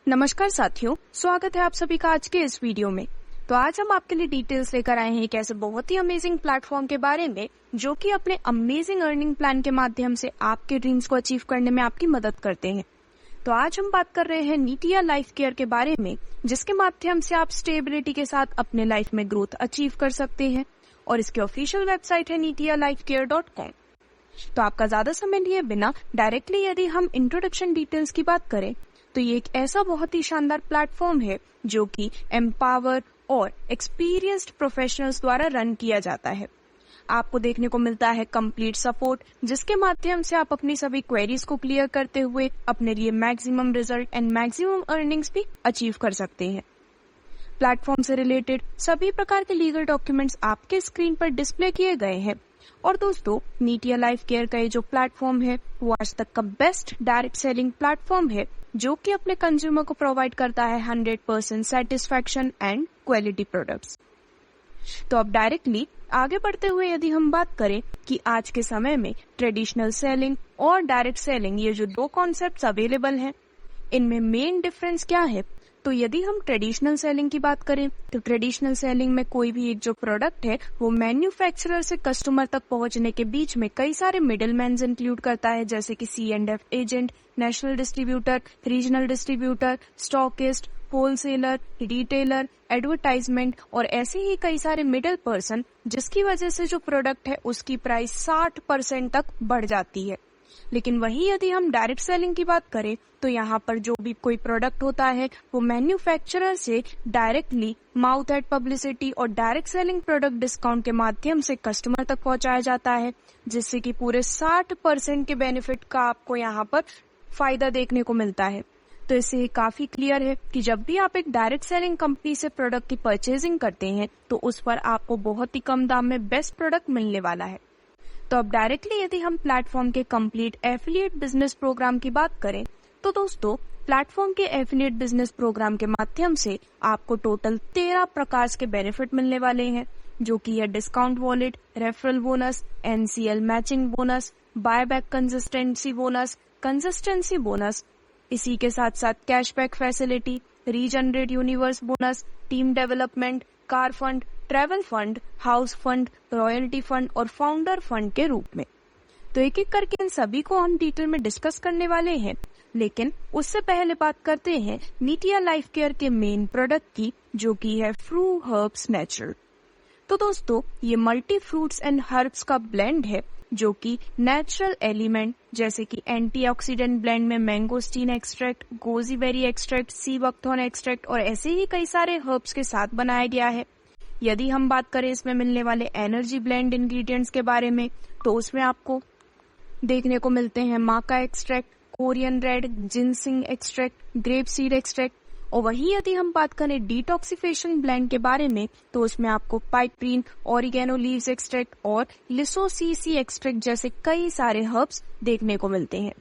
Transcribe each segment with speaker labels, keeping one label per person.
Speaker 1: नमस्कार साथियों, स्वागत है आप सभी का आज के इस वीडियो में। तो आज हम आपके लिए डिटेल्स लेकर आए हैं एक ऐसे बहुत ही अमेजिंग प्लेटफॉर्म के बारे में जो कि अपने अमेजिंग अर्निंग प्लान के माध्यम से आपके ड्रीम्स को अचीव करने में आपकी मदद करते हैं। तो आज हम बात कर रहे हैं नीटिया लाइफ केयर के बारे में, जिसके माध्यम से आप स्टेबिलिटी के साथ अपने लाइफ में ग्रोथ अचीव कर सकते हैं और इसकी ऑफिशियल वेबसाइट है nitialifecare.com। तो आपका ज्यादा समय लिए बिना डायरेक्टली यदि हम इंट्रोडक्शन डिटेल्स की बात करें तो ये एक ऐसा बहुत ही शानदार प्लेटफॉर्म है जो कि एम्पावर और एक्सपीरियंस्ड प्रोफेशनल्स द्वारा रन किया जाता है। आपको देखने को मिलता है कंप्लीट सपोर्ट, जिसके माध्यम से आप अपनी सभी क्वेरीज को क्लियर करते हुए अपने लिए maximum result and maximum earnings भी अचीव कर सकते हैं। प्लेटफॉर्म से रिलेटेड सभी प्रकार के लीगल डॉक्यूमेंट्स आपके स्क्रीन पर डिस्प्ले किए गए हैं। और दोस्तों, नीटिया लाइफ केयर का ये जो प्लेटफॉर्म है वो आज तक का बेस्ट डायरेक्ट सेलिंग प्लेटफॉर्म है जो कि अपने कंज्यूमर को प्रोवाइड करता है 100% सेटिस्फैक्शन एंड क्वालिटी प्रोडक्ट्स। तो अब डायरेक्टली आगे बढ़ते हुए यदि हम बात करें कि आज के समय में ट्रेडिशनल सेलिंग और डायरेक्ट सेलिंग, ये जो दो कॉन्सेप्ट्स अवेलेबल हैं, इनमें मेन डिफरेंस क्या है। तो यदि हम ट्रेडिशनल सेलिंग की बात करें तो ट्रेडिशनल सेलिंग में कोई भी एक जो प्रोडक्ट है वो मैन्युफैक्चरर से कस्टमर तक पहुंचने के बीच में कई सारे मिडलमैन्स इंक्लूड करता है, जैसे कि C&F agent, national distributor, regional distributor, stockist, wholesaler, retailer, advertisement और ऐसे ही कई सारे मिडिल पर्सन, जिसकी वजह से जो प्रोडक्ट है उसकी प्राइस 60% तक बढ़ जाती है। लेकिन वही यदि हम डायरेक्ट सेलिंग की बात करें तो यहाँ पर जो भी कोई प्रोडक्ट होता है वो मैन्युफैक्चरर से डायरेक्टली माउथ एड पब्लिसिटी और डायरेक्ट सेलिंग प्रोडक्ट डिस्काउंट के माध्यम से कस्टमर तक पहुंचाया जाता है, जिससे कि पूरे 60% के बेनिफिट का आपको यहाँ पर फायदा देखने को मिलता है। तो इससे ये काफी क्लियर है कि जब भी आप एक डायरेक्ट सेलिंग कंपनी से प्रोडक्ट की परचेजिंग करते हैं तो उस पर आपको बहुत ही कम दाम में बेस्ट प्रोडक्ट मिलने वाला है। तो अब डायरेक्टली यदि हम प्लेटफॉर्म के कंप्लीट एफिलिएट बिजनेस प्रोग्राम की बात करें तो दोस्तों, प्लेटफॉर्म के एफिलिएट बिजनेस प्रोग्राम के माध्यम से आपको टोटल 13 प्रकार के बेनिफिट मिलने वाले हैं, जो कि है discount wallet, referral bonus, NCL matching bonus, buyback consistency bonus, इसी के साथ साथ cashback facility, regenerate universe bonus, team development, car fund, travel fund, house fund, royalty fund और फाउंडर फंड के रूप में। तो एक एक करके इन सभी को हम डिटेल में डिस्कस करने वाले हैं, लेकिन उससे पहले बात करते हैं नीटिया लाइफ केयर के मेन प्रोडक्ट की, जो कि है फ्रू हर्ब्स नेचुरल। तो दोस्तों, ये मल्टी फ्रूट्स एंड हर्ब्स का ब्लेंड है जो कि नेचुरल एलिमेंट जैसे कि एंटीऑक्सीडेंट ब्लेंड में mangosteen extract, goji berry extract, sea buckthorn extract और ऐसे ही कई सारे हर्ब्स के साथ बनाया गया है। यदि हम बात करें इसमें मिलने वाले एनर्जी ब्लेंड इंग्रेडिएंट्स के बारे में तो उसमें आपको देखने को मिलते हैं माका extract, Korean red, ginseng extract, grape seed extract. और वही यदि हम बात करें डिटॉक्सिफिकेशन ब्लेंड के बारे में तो उसमें आपको पाइपरीन, ऑरिगेनो लीव्स एक्सट्रैक्ट और लिसोसीसी एक्सट्रैक्ट जैसे कई सारे हर्ब्स देखने को मिलते हैं।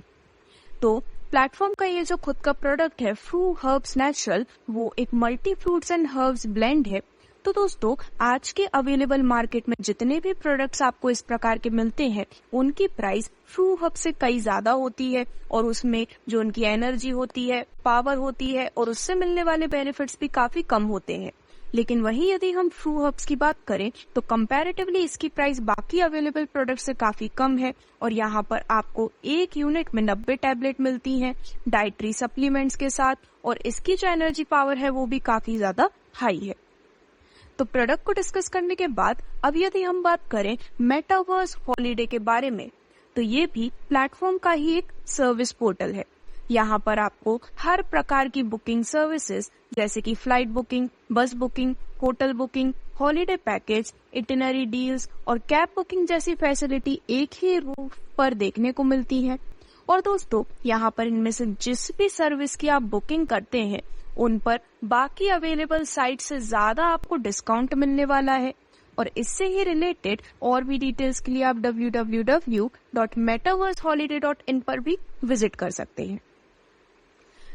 Speaker 1: तो प्लेटफॉर्म का ये जो खुद का प्रोडक्ट है फ्रू हर्ब्स नेचुरल, वो एक multi fruits and herbs blend है। तो दोस्तों, आज के अवेलेबल मार्केट में जितने भी प्रोडक्ट्स आपको इस प्रकार के मिलते हैं उनकी प्राइस फ्रू हर्ब से कई ज्यादा होती है और उसमें जो उनकी एनर्जी होती है, पावर होती है और उससे मिलने वाले बेनिफिट्स भी काफी कम होते हैं। लेकिन वही यदि हम फ्रू हर्ब्स की बात करें तो कंपैरेटिवली इसकी प्राइस बाकी अवेलेबल प्रोडक्ट से काफी कम है और यहाँ पर आपको एक यूनिट में 90 टैबलेट मिलती हैं डाइटरी सप्लीमेंट्स के साथ, और इसकी जो एनर्जी पावर है वो भी काफी ज्यादा हाई है। तो प्रोडक्ट को डिस्कस करने के बाद अब यदि हम बात करें मेटावर्स हॉलिडे के बारे में तो ये भी प्लेटफॉर्म का ही एक सर्विस पोर्टल है। यहाँ पर आपको हर प्रकार की बुकिंग सर्विसेज जैसे कि फ्लाइट बुकिंग, बस booking, hotel booking, holiday package, itinerary deals और कैब बुकिंग जैसी फैसिलिटी एक ही रूफ पर देखने को मिलती है। और दोस्तों, यहाँ पर इनमें से जिस भी सर्विस की आप बुकिंग करते हैं उन पर बाकी अवेलेबल साइट से ज्यादा आपको डिस्काउंट मिलने वाला है। और इससे ही रिलेटेड और भी डिटेल्स के लिए आप www.metaverseholiday.in पर भी विजिट कर सकते हैं।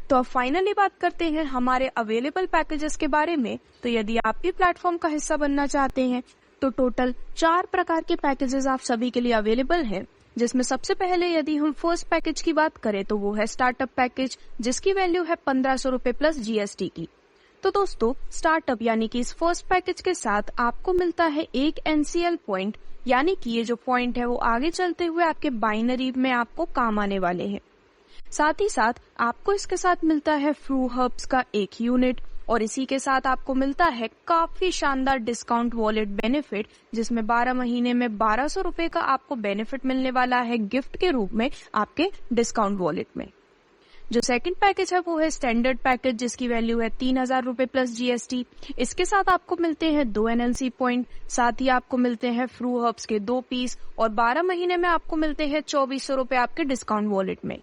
Speaker 1: तो अब फाइनली बात करते हैं हमारे अवेलेबल पैकेजेस के बारे में। तो यदि आप भी प्लेटफॉर्म का हिस्सा बनना चाहते हैं तो टोटल 4 प्रकार के पैकेजेस आप सभी के लिए अवेलेबल हैं, जिसमें सबसे पहले यदि हम फर्स्ट पैकेज की बात करें तो वो है स्टार्टअप पैकेज, जिसकी वैल्यू है 1500 रुपए प्लस GST की। तो दोस्तों, स्टार्टअप यानी कि इस फर्स्ट पैकेज के साथ आपको मिलता है एक NCL पॉइंट, यानी कि ये जो पॉइंट है वो आगे चलते हुए आपके बाइनरी में आपको काम आने वाले हैं। साथ ही साथ आपको इसके साथ मिलता है फ्रू हब्स का एक यूनिट, और इसी के साथ आपको मिलता है काफी शानदार डिस्काउंट वॉलेट बेनिफिट, जिसमें 12 महीने में 1200 रुपए का आपको बेनिफिट मिलने वाला है गिफ्ट के रूप में आपके डिस्काउंट वॉलेट में। जो सेकंड पैकेज है वो है स्टैंडर्ड पैकेज, जिसकी वैल्यू है 3000 रुपए प्लस GST। इसके साथ आपको मिलते हैं 2 NLC पॉइंट, साथ ही आपको मिलते हैं फ्रू हब्स के 2 पीस, और 12 महीने में आपको मिलते हैं 2400 रुपए आपके डिस्काउंट वॉलेट में।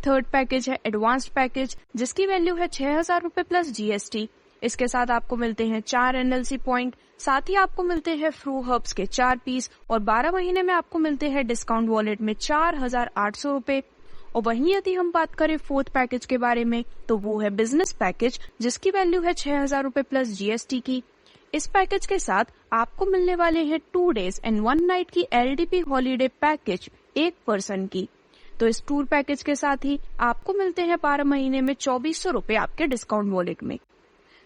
Speaker 1: थर्ड पैकेज है एडवांस्ड पैकेज, जिसकी वैल्यू है 6000 रुपए प्लस GST। इसके साथ आपको मिलते हैं 4 NLC पॉइंट, साथ ही आपको मिलते हैं फ्रू हब्स के 4 पीस, और 12 महीने में आपको मिलते हैं डिस्काउंट वॉलेट में 4800 रुपए। और वहीं यदि हम बात करें फोर्थ पैकेज के बारे में तो वो है बिजनेस पैकेज, जिसकी वैल्यू है 6000 रुपए प्लस GST की। इस पैकेज के साथ आपको मिलने वाले हैं 2 days and 1 night की LDP हॉलीडे पैकेज एक पर्सन की। तो इस टूर पैकेज के साथ ही आपको मिलते हैं 12 महीने में 2400 रुपए आपके डिस्काउंट वॉलेट में।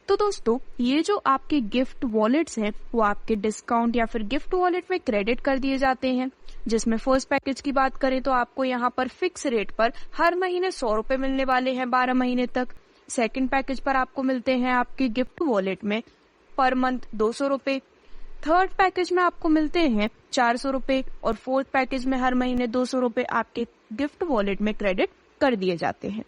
Speaker 1: तो दोस्तों, ये जो आपके गिफ्ट वॉलेट्स हैं वो आपके डिस्काउंट या फिर गिफ्ट वॉलेट में क्रेडिट कर दिए जाते हैं, जिसमें फर्स्ट पैकेज की बात करें तो आपको यहाँ पर फिक्स रेट पर हर महीने 100 रुपए मिलने वाले हैं 12 महीने तक। सेकंड पैकेज पर आपको मिलते हैं आपके गिफ्ट वॉलेट में पर मंथ 200 रुपए। थर्ड पैकेज में आपको मिलते हैं 400 रुपए, और फोर्थ पैकेज में हर महीने 200 रुपए आपके गिफ्ट वॉलेट में क्रेडिट कर दिए जाते हैं।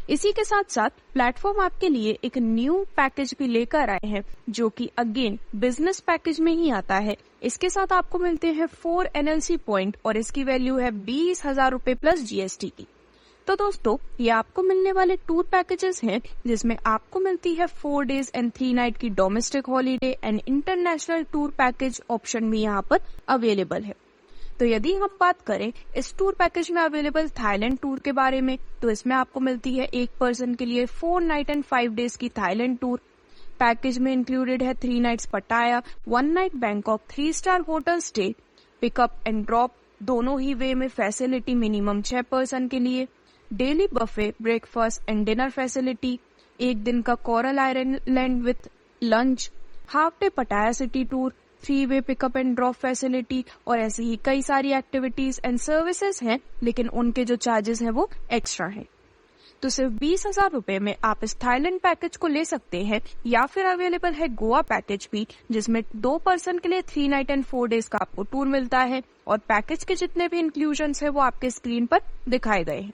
Speaker 1: इसी के साथ साथ प्लेटफॉर्म आपके लिए एक न्यू पैकेज भी लेकर आए हैं, जो कि अगेन बिजनेस पैकेज में ही आता है। इसके साथ आपको मिलते हैं 4 NLC पॉइंट, और इसकी वैल्यू है 20,000 रुपए प्लस GST की। तो दोस्तों, ये आपको मिलने वाले टूर पैकेजेस हैं, जिसमें आपको मिलती है 4 days and 3 night की domestic holiday and international tour package option भी यहाँ पर अवेलेबल है। तो यदि हम बात करें इस टूर पैकेज में अवेलेबल थाईलैंड टूर के बारे में, तो इसमें आपको मिलती है एक पर्सन के लिए 4 night and 5 days की थाईलैंड टूर। पैकेज में इंक्लूडेड है 3 nights पटाया, 1 night Bangkok 3 star hotel stay, pickup and drop दोनों ही वे में फैसिलिटी मिनिमम 6 पर्सन के लिए, daily buffet breakfast and dinner facility, एक दिन का coral island with lunch, half day Pattaya city tour, 3 way pickup and drop facility, और ऐसी ही कई सारी एक्टिविटीज एंड सर्विसेज हैं, लेकिन उनके जो चार्जेस हैं वो एक्स्ट्रा हैं। तो सिर्फ 20,000 रुपए में आप इस थाईलैंड पैकेज को ले सकते हैं, या फिर अवेलेबल है गोवा पैकेज भी, जिसमें 2 पर्सन के लिए 3 night and 4 days का आपको टूर मिलता है, और पैकेज के जितने भी इंक्लूजन्स है वो आपके स्क्रीन पर दिखाए गए हैं।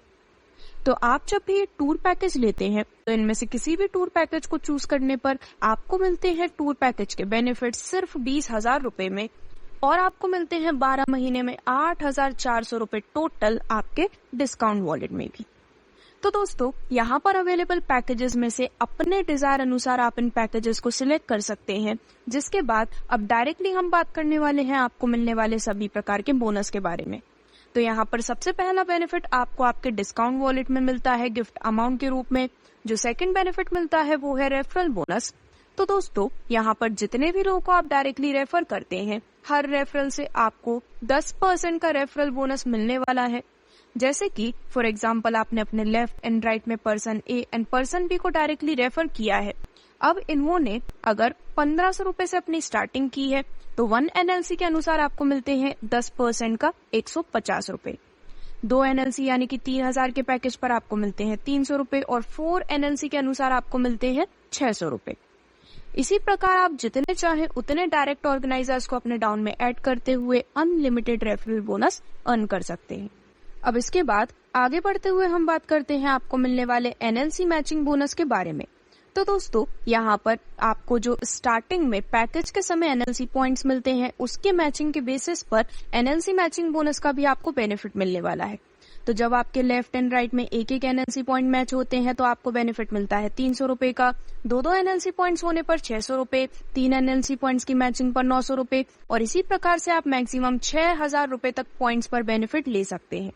Speaker 1: तो आप जब भी ये टूर पैकेज लेते हैं तो इनमें से किसी भी टूर पैकेज को चूज करने पर आपको मिलते हैं टूर पैकेज के बेनिफिट सिर्फ 20,000 रुपए में, और आपको मिलते हैं 12 महीने में 8,400 रुपए टोटल आपके डिस्काउंट वॉलेट में भी। तो दोस्तों, यहाँ पर अवेलेबल पैकेजेस में से अपने डिजायर अनुसार आप इन पैकेजेस को सिलेक्ट कर सकते हैं, जिसके बाद अब डायरेक्टली हम बात करने वाले हैं आपको मिलने वाले सभी प्रकार के बोनस के बारे में। तो यहाँ पर सबसे पहला बेनिफिट आपको आपके डिस्काउंट वॉलेट में मिलता है गिफ्ट अमाउंट के रूप में। जो सेकंड बेनिफिट मिलता है वो है रेफरल बोनस। तो दोस्तों, यहाँ पर जितने भी लोगों को आप डायरेक्टली रेफर करते हैं, हर रेफरल से आपको 10% का रेफरल बोनस मिलने वाला है। जैसे कि फॉर एग्जाम्पल आपने अपने लेफ्ट एंड राइट में person A and person B को डायरेक्टली रेफर किया है। अब इन्होंने अगर 1500 रुपए से अपनी स्टार्टिंग की है तो 1 NLC के अनुसार आपको मिलते हैं 10% का 150 रुपए। 2 NLC यानी कि 3000 के पैकेज पर आपको मिलते हैं 300 रुपए, और 4 NLC के अनुसार आपको मिलते हैं 600 रुपए। इसी प्रकार आप जितने चाहें उतने डायरेक्ट ऑर्गेनाइजर्स को अपने डाउन में ऐड करते हुए अनलिमिटेड रेफरल बोनस अर्न कर सकते हैं। अब इसके बाद आगे बढ़ते हुए हम बात करते हैं आपको मिलने वाले NLC मैचिंग बोनस के बारे में। तो दोस्तों, यहाँ पर आपको जो स्टार्टिंग में पैकेज के समय NLC पॉइंट्स मिलते हैं, उसके मैचिंग के बेसिस पर NLC मैचिंग बोनस का भी आपको बेनिफिट मिलने वाला है। तो जब आपके लेफ्ट एंड राइट में एक एक NLC पॉइंट मैच होते हैं तो आपको बेनिफिट मिलता है 300 रुपए का। 2 NLC पॉइंट्स होने पर 600 रुपए, 3 NLC पॉइंट्स की मैचिंग पर 900 रुपए, और इसी प्रकार से आप मैक्सिमम 6,000 रुपए तक पॉइंट्स पर बेनिफिट ले सकते हैं।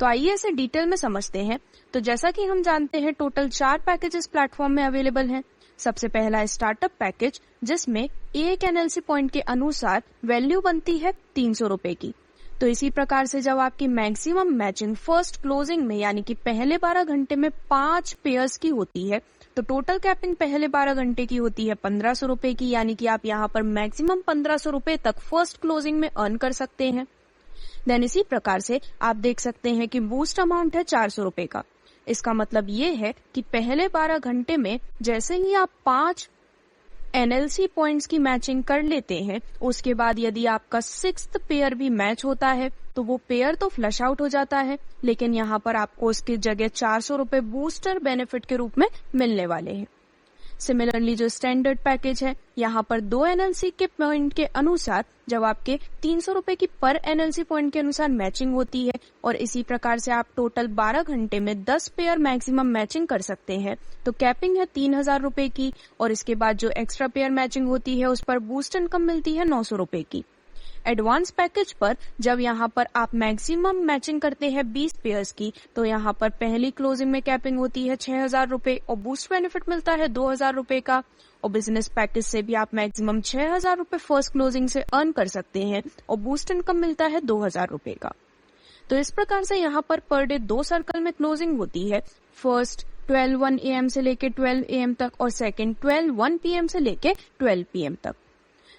Speaker 1: तो आइए इसे डिटेल में समझते हैं। तो जैसा कि हम जानते हैं टोटल 4 पैकेजेस प्लेटफॉर्म में अवेलेबल हैं। सबसे पहला है स्टार्टअप पैकेज, जिसमें एक NLC पॉइंट के अनुसार वैल्यू बनती है 300 रुपए की। तो इसी प्रकार से जब आपकी मैक्सिमम मैचिंग फर्स्ट क्लोजिंग में यानी कि पहले 12 घंटे में 5 पेयर्स की होती है, तो टोटल कैपिंग पहले 12 घंटे की होती है 1500 रुपए की, यानी कि आप यहाँ पर मैक्सिमम 1500 रुपए तक फर्स्ट क्लोजिंग में अर्न कर सकते हैं। देन इसी प्रकार से आप देख सकते हैं कि बूस्ट अमाउंट है 400 रुपए का। इसका मतलब ये है कि पहले 12 घंटे में जैसे ही आप 5 एनएलसी पॉइंट्स की मैचिंग कर लेते हैं, उसके बाद यदि आपका 6th पेयर भी मैच होता है तो वो पेयर तो फ्लश आउट हो जाता है, लेकिन यहाँ पर आपको उसकी जगह 400 रुपए बूस्टर बेनिफिट के रूप में मिलने वाले हैं। सिमिलरली जो स्टैंडर्ड पैकेज है, यहाँ पर 2 एनएलसी के पॉइंट के अनुसार जब आपके 300 रुपए की पर एनएलसी पॉइंट के अनुसार मैचिंग होती है और इसी प्रकार से आप टोटल 12 घंटे में 10 पेयर मैक्सिमम मैचिंग कर सकते हैं, तो कैपिंग है 3000 रुपए की और इसके बाद जो एक्स्ट्रा पेयर मैचिंग होती है उस पर बूस्ट इनकम मिलती है 900 रुपए की। एडवांस पैकेज पर जब यहाँ पर आप मैक्सिमम मैचिंग करते हैं 20 पेयर्स की, तो यहाँ पर पहली क्लोजिंग में कैपिंग होती है 6000 रुपए और बूस्ट बेनिफिट मिलता है 2000 रुपए का। और बिजनेस पैकेज से भी आप मैक्सिमम 6000 रुपए फर्स्ट क्लोजिंग से अर्न कर सकते हैं और बूस्ट इनकम मिलता है 2000 रुपए का। तो इस प्रकार से यहाँ पर डे 2 सर्कल में क्लोजिंग होती है, फर्स्ट 12:01 AM से लेके 12 AM तक और सेकेंड 12:01 PM से लेके 12 PM तक।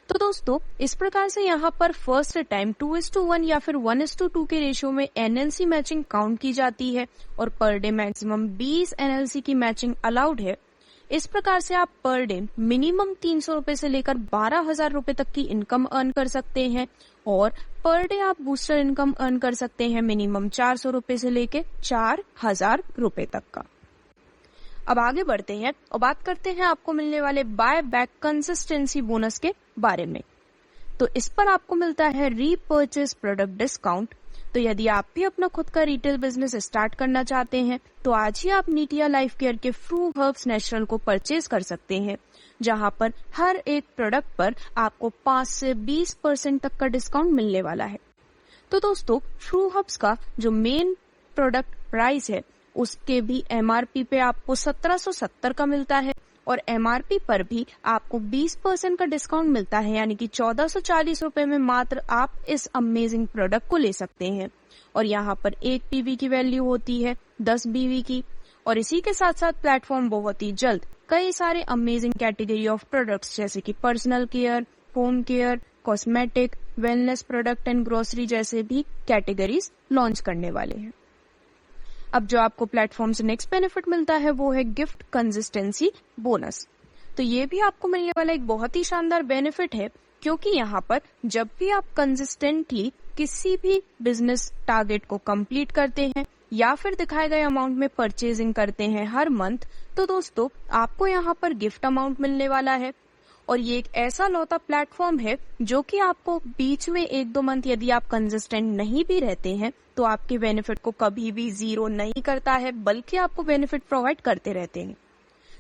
Speaker 1: तो दोस्तों इस प्रकार से यहाँ पर फर्स्ट टाइम 2:1 या फिर 1:2 के रेशियो में एनएलसी मैचिंग काउंट की जाती है और पर डे मैक्सिमम 20 एनएलसी की मैचिंग अलाउड है। इस प्रकार से आप पर डे मिनिमम 300 रुपए से लेकर 12,000 रुपए तक की इनकम अर्न कर सकते हैं और पर डे आप बूस्टर इनकम अर्न कर सकते हैं मिनिमम 400 रुपए से लेकर 4,000 रुपए तक का। अब आगे बढ़ते हैं और बात करते हैं आपको मिलने वाले बाय बैक कंसिस्टेंसी बोनस के बारे में। तो इस पर आपको मिलता है रीपर्चेस प्रोडक्ट डिस्काउंट। तो यदि आप भी अपना खुद का रिटेल बिजनेस स्टार्ट करना चाहते हैं तो आज ही आप नीटिया लाइफ केयर के फ्रू हर्ब्स नेचुरल को परचेज कर सकते हैं, जहां पर हर एक प्रोडक्ट पर आपको 5 से 20% तक का डिस्काउंट मिलने वाला है। तो दोस्तों फ्रू हर्ब्स का जो मेन प्रोडक्ट प्राइस है उसके भी एमआरपी पे आपको 1770 का मिलता है और एमआरपी पर भी आपको 20% का डिस्काउंट मिलता है, यानी कि 1440 रुपए में मात्र आप इस अमेजिंग प्रोडक्ट को ले सकते हैं। और यहाँ पर 1 पीवी की वैल्यू होती है 10 बीवी की। और इसी के साथ साथ प्लेटफॉर्म बहुत ही जल्द कई सारे अमेजिंग कैटेगरी ऑफ प्रोडक्ट्स जैसे कि personal care, home care, cosmetic, wellness product and grocery जैसे भी कैटेगरीज लॉन्च करने वाले हैं। अब जो आपको प्लेटफॉर्म से नेक्स्ट बेनिफिट मिलता है वो है गिफ्ट कंसिस्टेंसी बोनस। तो ये भी आपको मिलने वाला एक बहुत ही शानदार बेनिफिट है, क्योंकि यहाँ पर जब भी आप कंसिस्टेंटली किसी भी बिजनेस टारगेट को कंप्लीट करते हैं या फिर दिखाए गए अमाउंट में परचेजिंग करते हैं हर मंथ, तो दोस्तों आपको यहाँ पर गिफ्ट अमाउंट मिलने वाला है। और ये एक ऐसा लौता प्लेटफॉर्म है जो कि आपको बीच में 1-2 मंथ यदि आप कंसिस्टेंट नहीं भी रहते हैं तो आपके बेनिफिट को कभी भी जीरो नहीं करता है, बल्कि आपको बेनिफिट प्रोवाइड करते रहते हैं।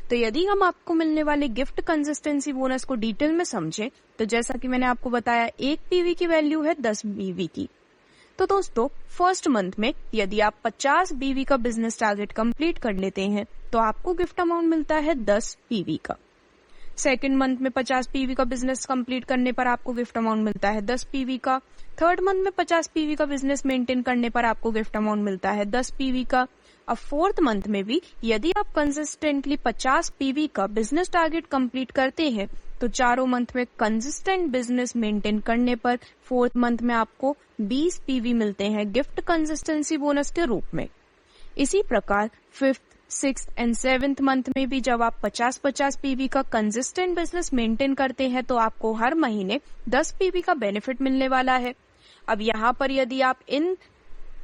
Speaker 1: तो यदि हम आपको मिलने वाले गिफ्ट कंसिस्टेंसी बोनस को डिटेल में समझें तो जैसा कि मैंने आपको बताया 1 पीवी की वैल्यू है 10 बीवी की। तो दोस्तों फर्स्ट मंथ में यदि आप 50 बीवी का बिजनेस टारगेट कंप्लीट कर लेते हैं तो आपको गिफ्ट अमाउंट मिलता है 10 पीवी का। सेकेंड मंथ में 50 पीवी का बिजनेस कंप्लीट करने पर आपको गिफ्ट अमाउंट मिलता है 10 पीवी का। थर्ड मंथ में 50 पीवी का बिजनेस मेंटेन करने पर आपको गिफ्ट अमाउंट मिलता है 10 पीवी का। अब फोर्थ मंथ में भी यदि आप कंसिस्टेंटली 50 पीवी का बिजनेस टारगेट कंप्लीट करते हैं तो चारों मंथ में कंसिस्टेंट बिजनेस मेंटेन करने पर फोर्थ मंथ में आपको 20 पीवी मिलते हैं गिफ्ट कंसिस्टेंसी बोनस के रूप में। इसी प्रकार fifth, 6th and 7th month में भी जब आप 50-50 पीवी का कंसिस्टेंट बिजनेस मेंटेन करते हैं तो आपको हर महीने 10 पीवी का बेनिफिट मिलने वाला है। अब यहाँ पर यदि आप इन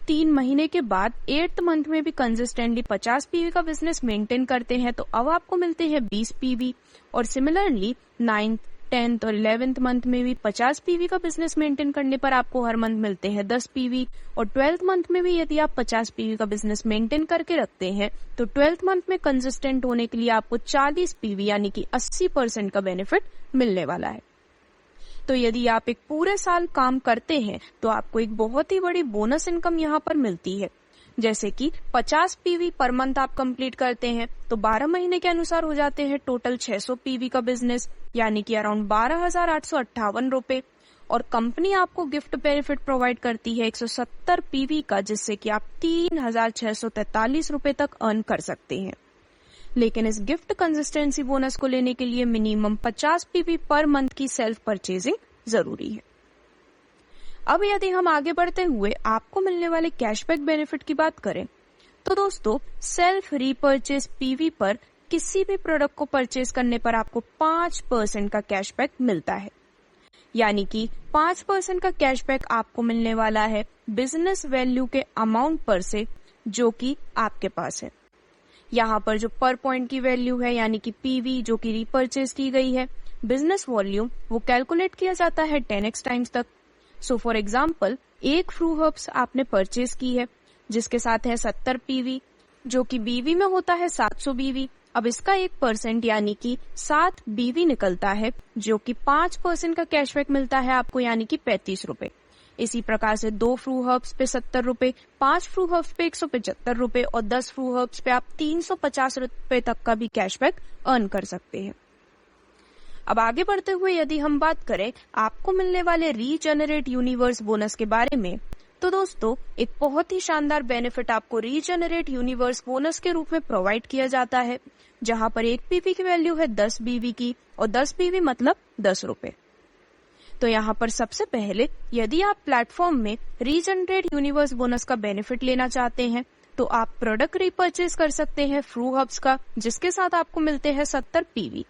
Speaker 1: 3 महीने के बाद 8th मंथ में भी कंसिस्टेंटली 50 पीवी का बिजनेस मेंटेन करते हैं तो अब आपको मिलते हैं 20 पीवी। और सिमिलरली 9th, 10th और 11th मंथ में भी 50 पीवी का बिजनेस मेंटेन करने पर आपको हर मंथ मिलते हैं 10 पीवी। और 12th मंथ में भी यदि आप 50 पीवी का बिजनेस मेंटेन करके रखते हैं तो 12th मंथ में कंसिस्टेंट होने के लिए आपको 40 पीवी यानी कि 80% का बेनिफिट मिलने वाला है। तो यदि आप एक पूरे साल काम करते हैं तो आपको एक बहुत ही बड़ी बोनस इनकम यहाँ पर मिलती है। जैसे कि 50 पीवी पर मंथ आप कंप्लीट करते हैं तो 12 महीने के अनुसार हो जाते हैं टोटल 600 पीवी का बिजनेस, यानी कि अराउंड 12,858 रुपए। और कंपनी आपको गिफ्ट बेनिफिट प्रोवाइड करती है 170 पीवी का, जिससे कि आप 3,643 रुपए तक अर्न कर सकते हैं। लेकिन इस गिफ्ट कंसिस्टेंसी बोनस को लेने के लिए मिनिमम 50 पीवी पर मंथ की सेल्फ परचेजिंग जरूरी है। अब यदि हम आगे बढ़ते हुए आपको मिलने वाले कैशबैक बेनिफिट की बात करें, तो दोस्तों सेल्फ रीपर्चेज पीवी पर किसी भी प्रोडक्ट को परचेज करने पर आपको 5% का कैशबैक मिलता है। यानी कि 5% का कैशबैक आपको मिलने वाला है बिजनेस वैल्यू के अमाउंट पर से जो कि आपके पास है। यहाँ पर जो पर पॉइंट की वैल्यू है यानी कि पीवी जो कि रीपर्चेज की गई है, बिजनेस वॉल्यूम वो कैलकुलेट किया जाता है 10x टाइम्स तक। सो फॉर एग्जाम्पल एक फ्रू हर्ब्स आपने परचेज की है जिसके साथ है 70 पीवी, जो कि बीवी में होता है 700 बीवी। अब इसका 1% यानी कि 7 बीवी निकलता है, जो कि 5% का कैशबैक मिलता है आपको यानी कि 35 रुपए। इसी प्रकार से 2 फ्रू हर्ब्स पे 70 रुपए, 5 फ्रू हर्ब्स पे 175 रुपए और 10 फ्रू हर्ब्स पे आप 350 रुपए तक का भी कैशबैक अर्न कर सकते हैं। अब आगे बढ़ते हुए यदि हम बात करें आपको मिलने वाले रीजनरेट यूनिवर्स बोनस के बारे में, तो दोस्तों एक बहुत ही शानदार बेनिफिट आपको रीजनरेट यूनिवर्स बोनस के रूप में प्रोवाइड किया जाता है, जहां पर एक पीवी की वैल्यू है 10 बीवी की और 10 बीवी मतलब 10 रुपए। तो यहाँ पर सबसे पहले यदि आप प्लेटफॉर्म में रीजनरेट यूनिवर्स बोनस का बेनिफिट लेना चाहते हैं तो आप प्रोडक्ट रीपर्चेज कर सकते हैं फ्रू हब्स का, जिसके साथ आपको मिलते हैं 70 पीवी।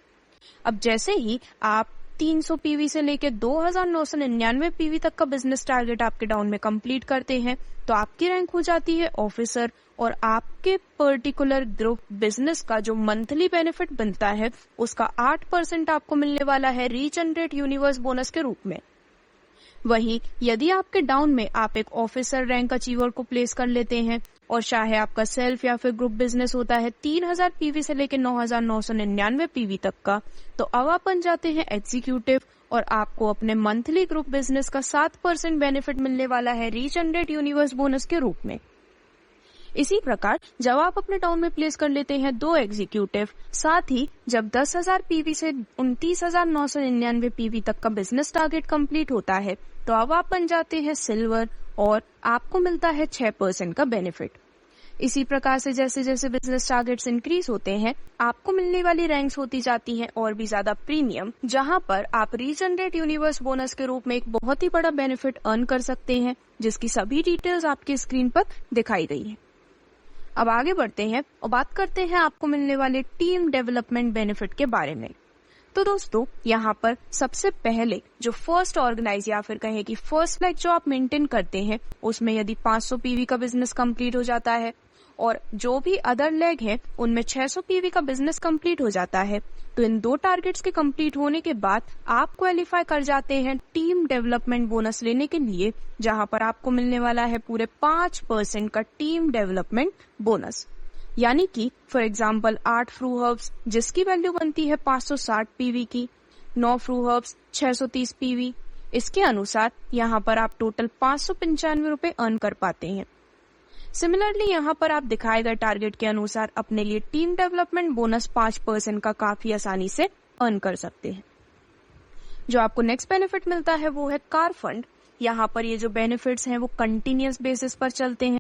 Speaker 1: अब जैसे ही आप 300 पीवी से लेकर 2,999 पीवी तक का बिजनेस टारगेट आपके डाउन में कंप्लीट करते हैं तो आपकी रैंक हो जाती है ऑफिसर, और आपके पर्टिकुलर ग्रुप बिजनेस का जो मंथली बेनिफिट बनता है उसका 8% आपको मिलने वाला है रीजनरेट यूनिवर्स बोनस के रूप में। वहीं यदि आपके डाउन में आप एक ऑफिसर रैंक अचीवर को प्लेस कर लेते हैं और चाहे आपका सेल्फ या फिर ग्रुप बिजनेस होता है 3,000 पीवी से लेकर 9,999 पीवी तक का, तो अब आप बन जाते हैं एग्जीक्यूटिव और आपको अपने मंथली ग्रुप बिजनेस का 7% बेनिफिट मिलने वाला है रीजनरेट यूनिवर्स बोनस के रूप में। इसी प्रकार जब आप अपने डाउन में प्लेस कर लेते हैं 2 एग्जीक्यूटिव, साथ ही जब 10,000 पीवी से 29,999 पीवी तक का बिजनेस टारगेट कंप्लीट होता है तो अब आप बन जाते हैं सिल्वर और आपको मिलता है 6% का बेनिफिट। इसी प्रकार से जैसे जैसे बिजनेस टारगेट्स इंक्रीज होते हैं आपको मिलने वाली रैंक्स होती जाती हैं और भी ज्यादा प्रीमियम, जहां पर आप रीजनरेट यूनिवर्स बोनस के रूप में एक बहुत ही बड़ा बेनिफिट अर्न कर सकते हैं, जिसकी सभी डिटेल्स आपकी स्क्रीन पर दिखाई गई है। अब आगे बढ़ते हैं और बात करते हैं आपको मिलने वाले टीम डेवलपमेंट बेनिफिट के बारे में। तो दोस्तों यहाँ पर सबसे पहले जो फर्स्ट ऑर्गेनाइज या फिर कहें कि फर्स्ट लेग जो आप मेंटेन करते हैं उसमें यदि 500 पीवी का बिजनेस कंप्लीट हो जाता है और जो भी अदर लेग है उनमें 600 पीवी का बिजनेस कंप्लीट हो जाता है, तो इन 2 टारगेट्स के कंप्लीट होने के बाद आप क्वालिफाई कर जाते हैं टीम डेवलपमेंट बोनस लेने के लिए, जहां पर आपको मिलने वाला है पूरे 5% का टीम डेवलपमेंट बोनस। यानी कि फॉर एग्जाम्पल 8 फ्रू हर्ब्स जिसकी वैल्यू बनती है 560 पीवी की, 9 फ्रू हर्ब्स 630 पीवी, इसके अनुसार यहाँ पर आप टोटल 595 रुपए अर्न कर पाते हैं। सिमिलरली यहाँ पर आप दिखाए गए टारगेट के अनुसार अपने लिए टीम डेवलपमेंट बोनस 5% का काफी आसानी से अर्न कर सकते हैं। जो आपको नेक्स्ट बेनिफिट मिलता है वो है कार फंड। यहाँ पर ये जो बेनिफिट्स हैं वो कंटिन्यूअस बेसिस पर चलते हैं,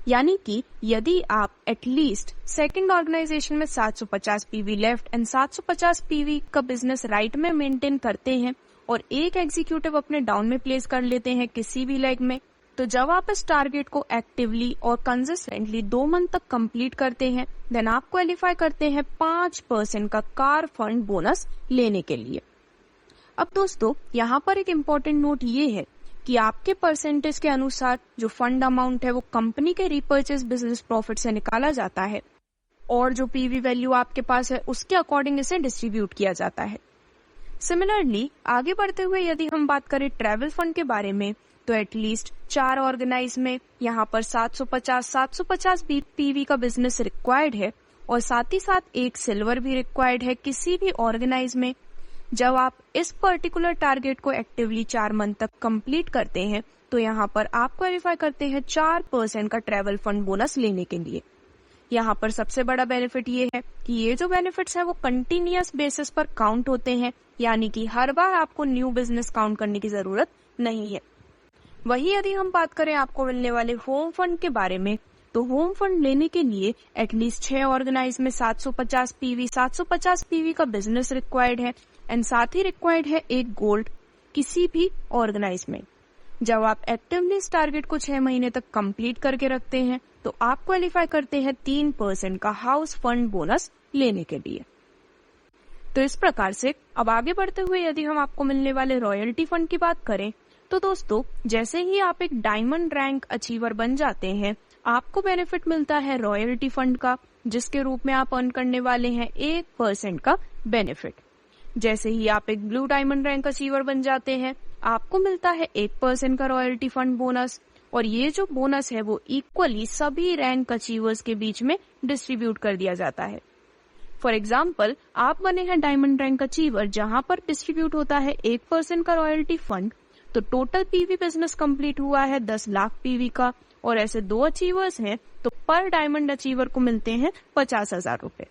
Speaker 1: यानी कि यदि आप एटलीस्ट सेकंड ऑर्गेनाइजेशन में 750 पीवी लेफ्ट एंड 750 पीवी का बिजनेस राइट में मेंटेन करते हैं और एक एग्जीक्यूटिव अपने डाउन में प्लेस कर लेते हैं किसी भी लेग में, तो जब आप इस टारगेट को एक्टिवली और कंसिस्टेंटली 2 मंथ तक कंप्लीट करते हैं देन आप क्वालिफाई करते हैं 5% का कार फंड बोनस लेने के लिए। अब दोस्तों यहाँ पर एक इम्पोर्टेंट नोट ये है कि आपके परसेंटेज के अनुसार जो फंड अमाउंट है वो कंपनी के रीपर्चेज बिजनेस प्रॉफिट से निकाला जाता है और जो पीवी वैल्यू आपके पास है उसके अकॉर्डिंग इसे डिस्ट्रीब्यूट किया जाता है। सिमिलरली आगे बढ़ते हुए यदि हम बात करें ट्रैवल फंड के बारे में, तो एटलीस्ट 4 ऑर्गेनाइज में यहाँ पर 750 पीवी का बिजनेस रिक्वायर्ड है और साथ ही साथ एक सिल्वर भी रिक्वायर्ड है किसी भी ऑर्गेनाइज में। जब आप इस पर्टिकुलर टारगेट को एक्टिवली 4 मंथ तक कंप्लीट करते हैं तो यहाँ पर आप क्वालिफाई करते हैं 4% का ट्रैवल फंड बोनस लेने के लिए। यहाँ पर सबसे बड़ा बेनिफिट ये है कि ये जो बेनिफिट्स है वो कंटिन्यूअस बेसिस पर काउंट होते हैं, यानी कि हर बार आपको न्यू बिजनेस काउंट करने की जरूरत नहीं है। वही यदि हम बात करें आपको मिलने वाले होम फंड के बारे में, तो होम फंड लेने के लिए एटलीस्ट 6 ऑर्गेनाइज में 750 पीवी का बिजनेस रिक्वायर्ड है एंड साथ ही रिक्वायर्ड है एक गोल्ड किसी भी ऑर्गेनाइज में। जब आप एक्टिवली इस टारगेट को 6 महीने तक कंप्लीट करके रखते हैं तो आप क्वालिफाई करते हैं 3% का हाउस फंड बोनस लेने के लिए। तो इस प्रकार से अब आगे बढ़ते हुए यदि हम आपको मिलने वाले रॉयल्टी फंड की बात करें, तो दोस्तों जैसे ही आप एक डायमंड रैंक अचीवर बन जाते हैं, आपको बेनिफिट मिलता है रॉयल्टी फंड का, जिसके रूप में आप अर्न करने वाले हैं 1% का बेनिफिट। जैसे ही आप एक ब्लू डायमंड रैंक अचीवर बन जाते हैं, आपको मिलता है 1% का रॉयल्टी फंड बोनस, और ये जो बोनस है वो इक्वली सभी रैंक अचीवर्स के बीच में डिस्ट्रीब्यूट कर दिया जाता है। फॉर एग्जाम्पल, आप बने हैं डायमंड रैंक अचीवर, जहां पर डिस्ट्रीब्यूट होता है 1% का रॉयल्टी फंड, तो टोटल पीवी बिजनेस कंप्लीट हुआ है 10 लाख पीवी का, और ऐसे 2 अचीवर्स हैं तो पर डायमंड अचीवर को मिलते हैं 50,000 रुपए।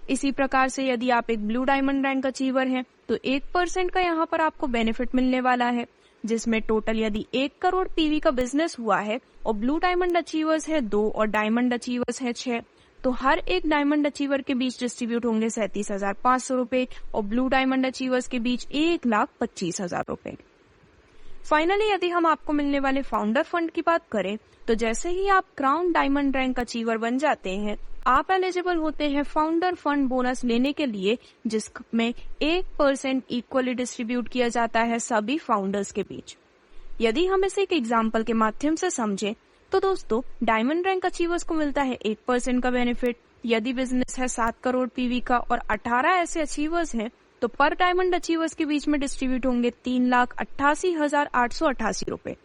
Speaker 1: इसी प्रकार से यदि आप एक ब्लू डायमंड रैंक अचीवर हैं तो 1% का यहाँ पर आपको बेनिफिट मिलने वाला है, जिसमें टोटल यदि 1 करोड़ पीवी का बिजनेस हुआ है और ब्लू डायमंड अचीवर्स है 2 और डायमंड अचीवर्स है 6, तो हर एक डायमंड अचीवर के बीच डिस्ट्रीब्यूट होंगे 37,500 रुपए और ब्लू डायमंड अचीवर्स के बीच 1,25,000 रुपए। फाइनली यदि हम आपको मिलने वाले फाउंडर फंड की बात करें, तो जैसे ही आप क्राउन डायमंड रैंक अचीवर बन जाते हैं, आप एलिजिबल होते हैं फाउंडर फंड बोनस लेने के लिए, जिसमें 1% इक्वली डिस्ट्रीब्यूट किया जाता है सभी फाउंडर्स के बीच। यदि हम इसे एक एग्जाम्पल के माध्यम से समझें, तो दोस्तों डायमंड रैंक अचीवर्स को मिलता है 1% का बेनिफिट। यदि बिजनेस है 7 करोड़ पीवी का और 18 ऐसे अचीवर्स हैं, तो पर डायमंड अचीवर्स के बीच में डिस्ट्रीब्यूट होंगे 3,88,888 रुपए।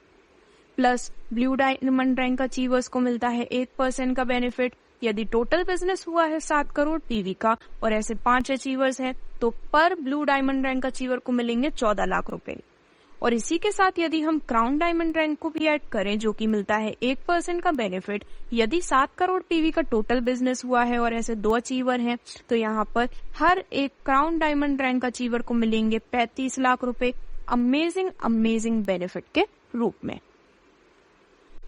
Speaker 1: Plus blue diamond rank achievers को मिलता है 1% का बेनिफिट। यदि टोटल बिजनेस हुआ है 7 करोड़ पीवी का और ऐसे 5 अचीवर्स हैं, तो पर ब्लू डायमंड रैंक अचीवर को मिलेंगे 14 लाख रुपए। और इसी के साथ यदि हम क्राउन डायमंड रैंक को भी ऐड करें, जो कि मिलता है 1% का बेनिफिट, यदि 7 करोड़ पीवी का टोटल बिजनेस हुआ है और ऐसे 2 अचीवर हैं, तो यहाँ पर हर एक क्राउन डायमंड रैंक अचीवर को मिलेंगे 35 लाख रुपए अमेजिंग बेनिफिट के रूप में।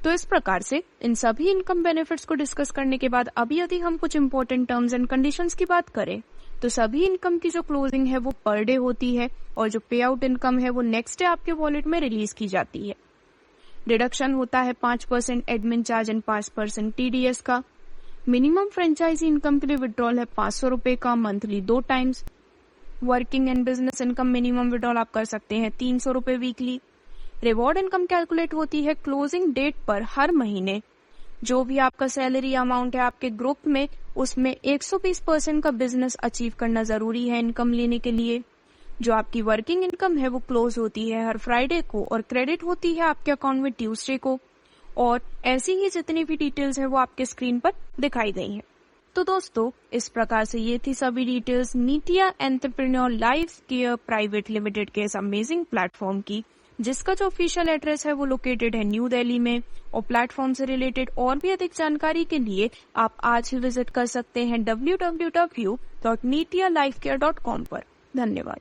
Speaker 1: तो इस प्रकार से इन सभी इनकम बेनिफिट्स को डिस्कस करने के बाद अब यदि हम कुछ इंपॉर्टेंट टर्म्स एंड कंडीशंस की बात करें, तो सभी इनकम की जो क्लोजिंग है वो पर डे होती है और जो पे आउट इनकम है वो नेक्स्ट डे आपके वॉलेट में रिलीज की जाती है। डिडक्शन होता है 5% एडमिन चार्ज एंड 5% टीडीएस का। मिनिमम फ्रेंचाइजी इनकम के लिए विड्रॉल है 500 रुपए का monthly 2 times. Working and business income minimum withdrawal आप कर सकते हैं 300 रुपए वीकली। रिवॉर्ड इनकम कैलकुलेट होती है क्लोजिंग डेट पर हर महीने। जो भी आपका सैलरी अमाउंट है आपके ग्रुप में, उसमें 120% का बिजनेस अचीव करना जरूरी है इनकम लेने के लिए। जो आपकी वर्किंग इनकम है वो क्लोज होती है हर फ्राइडे को और क्रेडिट होती है आपके अकाउंट में ट्यूसडे को। और ऐसी ही जितनी भी डिटेल्स है वो आपके स्क्रीन पर दिखाई गई है। तो दोस्तों इस प्रकार से ये थी सभी डिटेल्स नीटिया entrepreneur life care private limited के इस अमेजिंग प्लेटफॉर्म की, जिसका जो ऑफिशियल एड्रेस है वो लोकेटेड है न्यू दिल्ली में। और प्लेटफॉर्म से रिलेटेड और भी अधिक जानकारी के लिए आप आज ही विजिट कर सकते हैं www.nitialifecare.com पर। धन्यवाद।